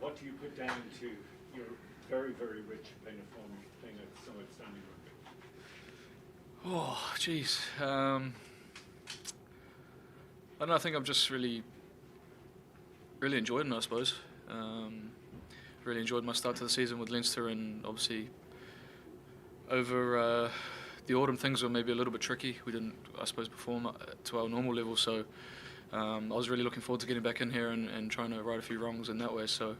What do you put down to your very, very rich playing a form playing at some outstanding rugby? Oh, jeez. I don't know. I think I'm just really enjoying it, I suppose. Really enjoyed my start to the season with Leinster, and obviously over the autumn things were maybe a little bit tricky. We didn't, I suppose, perform to our normal level, so I was really looking forward to getting back in here and trying to right a few wrongs in that way. So,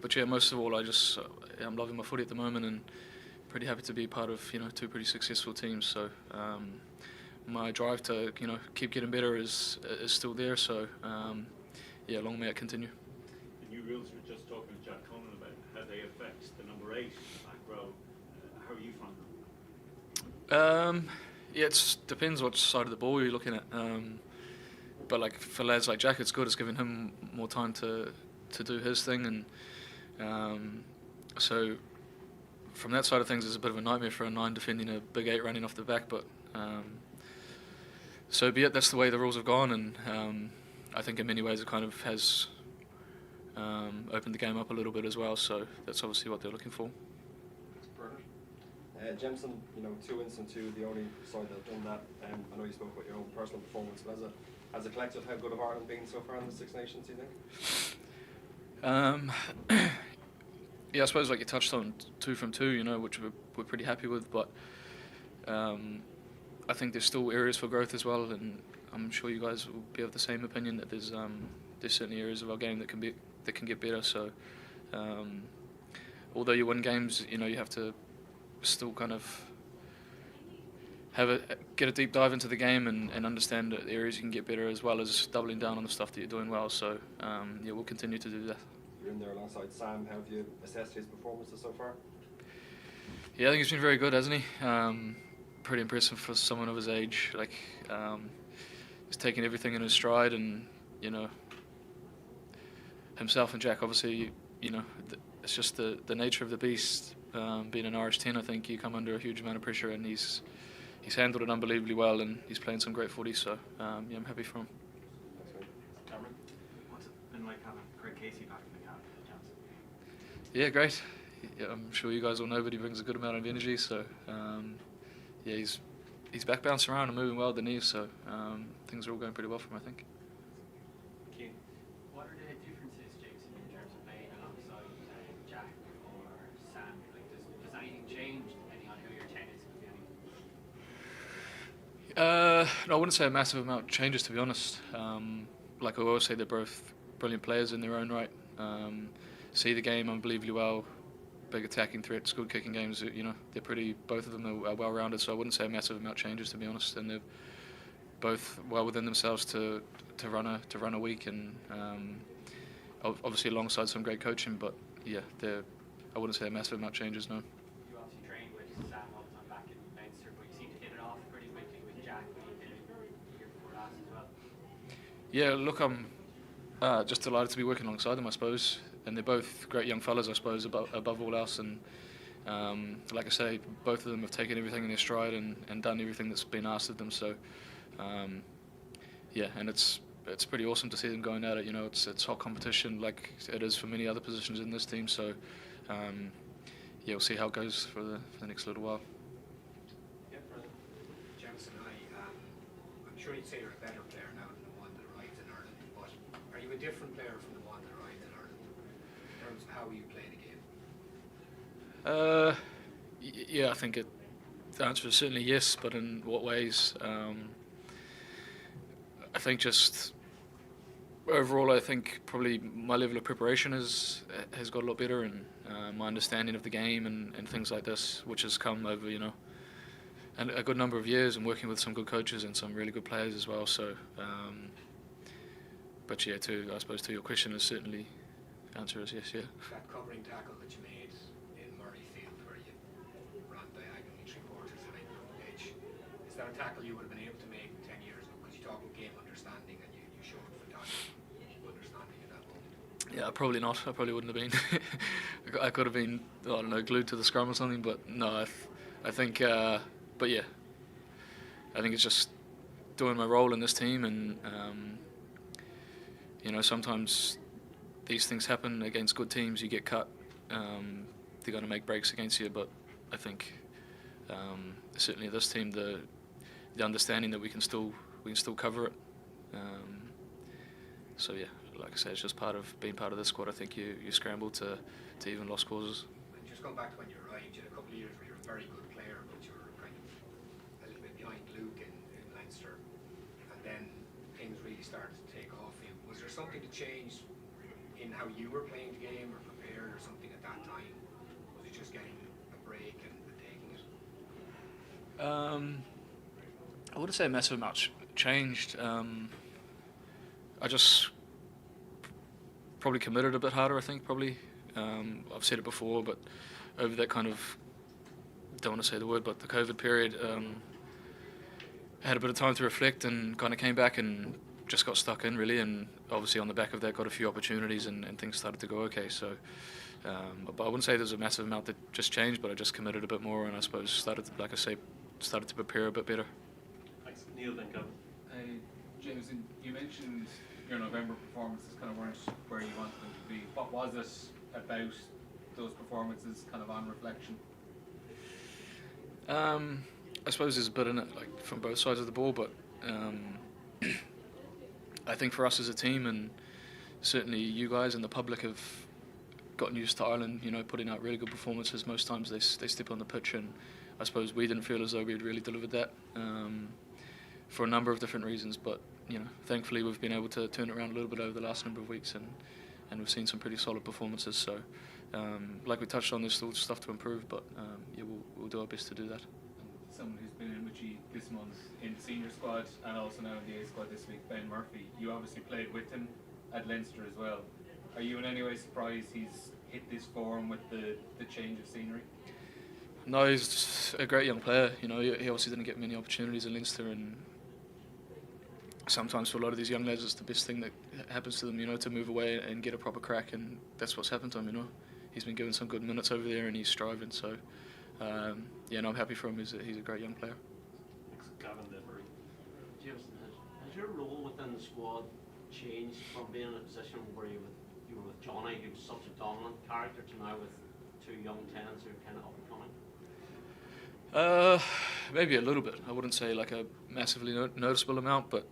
but yeah, most of all, I'm loving my footy at the moment and pretty happy to be part of two pretty successful teams. So my drive to keep getting better is still there. So yeah, long may it continue. The new rules, we're just talking to Jack Conan about how they affect the number 8 back row. How are you finding them? Yeah, it depends what side of the ball you're looking at. But like for lads like Jack, it's good. It's giving him more time to do his thing, and so from that side of things, it's a bit of a nightmare for a 9 defending a big 8 running off the back. But so be it. That's the way the rules have gone, and I think in many ways it kind of has opened the game up a little bit as well. So that's obviously what they're looking for. Jamison, 2 wins and 2, the only side that have done that. I know you spoke about your own personal performance, but as a collective, how good have Ireland been so far in the Six Nations, do you think? Yeah, I suppose like you touched on, 2 from 2, which we're pretty happy with, but I think there's still areas for growth as well, and I'm sure you guys will be of the same opinion that there's certainly areas of our game that can get better. So although you win games, you have to still kind of get a deep dive into the game and understand the areas you can get better, as well as doubling down on the stuff that you're doing well. So yeah, we'll continue to do that. You're in there alongside Sam. How have you assessed his performances so far? Yeah, I think he's been very good, hasn't he? Pretty impressive for someone of his age. Like he's taking everything in his stride, and himself and Jack, obviously, it's just the nature of the beast. Being an Irish 10, I think you come under a huge amount of pressure, and he's handled it unbelievably well, and he's playing some great footy. So yeah, I'm happy for him. Cameron, what's it been like having Craig Casey back in the camp? Yeah, great. Yeah, I'm sure you guys all know, but he brings a good amount of energy. So yeah, he's back bouncing around and moving well at the knees. So things are all going pretty well for him, I think. What are the differences, Jason, in terms of playing alongside Jack or Sam? Like, does anything change depending on who your 10 is? No, I wouldn't say a massive amount changes, to be honest. Like I always say, they're both brilliant players in their own right. See the game unbelievably well, big attacking threats, good kicking games. They're both of them are well rounded. So I wouldn't say a massive amount changes, to be honest. And they're both well within themselves to run a week, and obviously alongside some great coaching. But yeah, I wouldn't say a massive amount changes, no. You obviously trained with Sam all the time back in Leinster, but you seem to hit it off pretty quickly with Jack when you did it the year before last as well. Yeah, look, I'm just delighted to be working alongside them, I suppose. And they're both great young fellas, I suppose, above all else. And like I say, both of them have taken everything in their stride and done everything that's been asked of them. So yeah, and it's pretty awesome to see them going at it. It's hot competition, like it is for many other positions in this team. So yeah, we'll see how it goes for the next little while. Yeah, brilliant. Jamison, I'm sure you'd say you're a better player now than the one that arrived in Ireland, but are you a different player from the one that arrived in Ireland in terms of how you play the game? Yeah, I think the answer is certainly yes, but in what ways? I think just overall, I think probably my level of preparation has got a lot better, and my understanding of the game and things like this, which has come over and a good number of years, and working with some good coaches and some really good players as well. So, but yeah, I suppose to your question, is certainly the answer is yes. Yeah. That covering tackle that you made in Murrayfield, where you ran diagonally 3/4 the length of the pitch, is that a tackle you would have been able to make 10 years ago? Because you talk about game understanding, and you showed fantastic understanding in that moment. Yeah, probably not. I probably wouldn't have been. I could have been, I don't know, glued to the scrum or something. But no, I think. But yeah, I think it's just doing my role in this team, and sometimes these things happen against good teams. You get cut. They're going to make breaks against you, but I think certainly this team, the understanding that we can still cover it. So yeah, like I say, it's just part of being part of this squad. I think you scramble to even lost causes. And just going back to when you arrived, you had a couple of years where you were a very good player, but you were kind of a little bit behind Luke in Leinster, and then things really started to take off for you. Was there something to change in how you were playing the game or prepared or something at that time? Was it just getting a break and taking it? I wouldn't say a massive amount changed. I just probably committed a bit harder, I think, probably. I've said it before, but over that kind of, don't want to say the word, but the COVID period, I had a bit of time to reflect and kind of came back and just got stuck in, really, and obviously on the back of that got a few opportunities and things started to go okay. So, but I wouldn't say there's a massive amount that just changed, but I just committed a bit more and I suppose started to prepare a bit better. Thanks. Neil, then Kevin. Jamison, you mentioned your November performances kind of weren't where you wanted them to be. What was it about those performances, kind of on reflection? I suppose there's a bit in it, like from both sides of the ball, but I think for us as a team, and certainly you guys and the public have gotten used to Ireland, putting out really good performances. Most times they step on the pitch, and I suppose we didn't feel as though we had really delivered that for a number of different reasons, but thankfully we've been able to turn it around a little bit over the last number of weeks, and we've seen some pretty solid performances. So, like we touched on, there's still stuff to improve, but yeah, we'll do our best to do that. Someone who's been in with you this month in the senior squad and also now in the A squad this week, Ben Murphy. You obviously played with him at Leinster as well. Are you in any way surprised he's hit this form with the change of scenery? No, he's a great young player. He obviously didn't get many opportunities at Leinster, and sometimes for a lot of these young lads, it's the best thing that happens to them, to move away and get a proper crack, and that's what's happened to him. He's been given some good minutes over there, and he's striving. So, I'm happy for him. He's a great young player. Thanks. Gavin, then Murray. Jamison, has your role within the squad changed from being in a position where you were with Johnny, who's such a dominant character, to now with two young tenants who are kind of up and coming? Maybe a little bit. I wouldn't say like a massively noticeable amount, but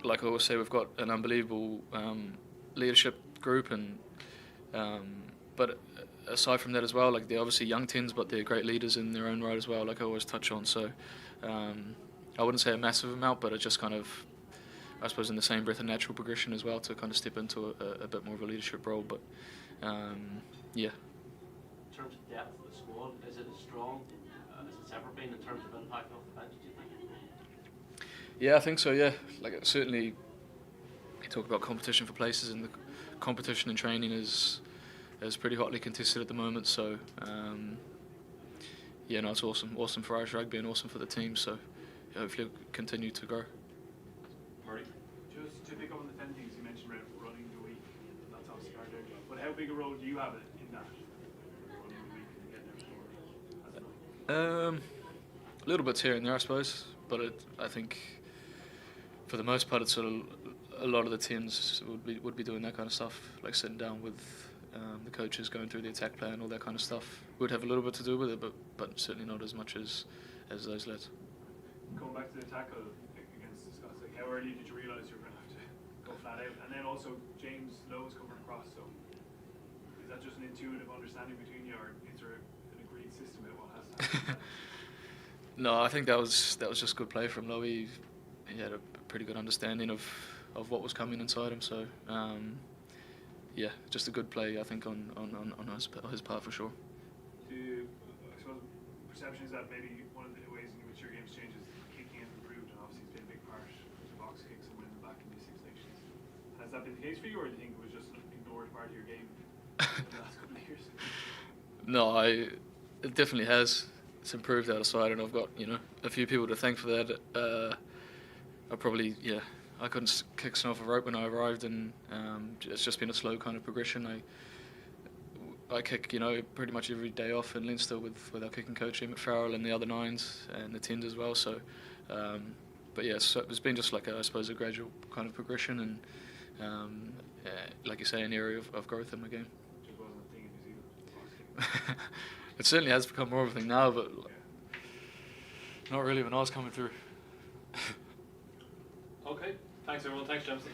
like I always say, we've got an unbelievable leadership group, and but aside from that as well, like they're obviously young tens, but they're great leaders in their own right as well, like I always touch on. So I wouldn't say a massive amount, but it's just kind of, I suppose, in the same breath, a natural progression as well to kind of step into a bit more of a leadership role. But yeah. In terms of depth of the squad, is it as strong as it's ever been in terms of impact off the bench, do you think? Yeah, I think so, yeah. Like, certainly, you talk about competition for places, and the competition in training is pretty hotly contested at the moment. So, it's awesome. Awesome for Irish rugby and awesome for the team. So, hopefully it'll continue to grow. Murray. Just to pick up on the 10 things you mentioned about running the week, that's obviously hard there. But how big a role do you have in that? Running the week and getting there before? A little bit here and there, I suppose. But I think, for the most part, it's sort of a lot of the teams would be doing that kind of stuff, like sitting down with the coaches, going through the attack plan, all that kind of stuff. Would have a little bit to do with it, but certainly not as much as those lads. Going back to the tackle against the Scots, like how early did you realise you were going to have to go flat out? And then also James Lowe's coming across, so is that just an intuitive understanding between you, or is there an agreed system about what has to happen? No, I think that was just good play from Lowe. He had a pretty good understanding of what was coming inside him. So just a good play, I think, on his part for sure. I suppose perception is that maybe one of the ways in which your game's changed is kicking has improved, and obviously it's been a big part of the box kicks and winning back in the Six Nations. Has that been the case for you, or do you think it was just an ignored part of your game in the last couple of years? No, it definitely has. It's improved out of sight, and I've got a few people to thank for that. I couldn't kick snow off a rope when I arrived, and it's just been a slow kind of progression. I kick pretty much every day off in Leinster with our kicking coach Emmett Farrell and the other nines and the tens as well. So, but yeah, so it's been just like I suppose a gradual kind of progression, like you say, an area of growth in my game. Just wasn't a thing in New Zealand. Box kicking. It certainly has become more of a thing now, but Yeah. not really when I was coming through. Okay, thanks everyone. Thanks, Jamison.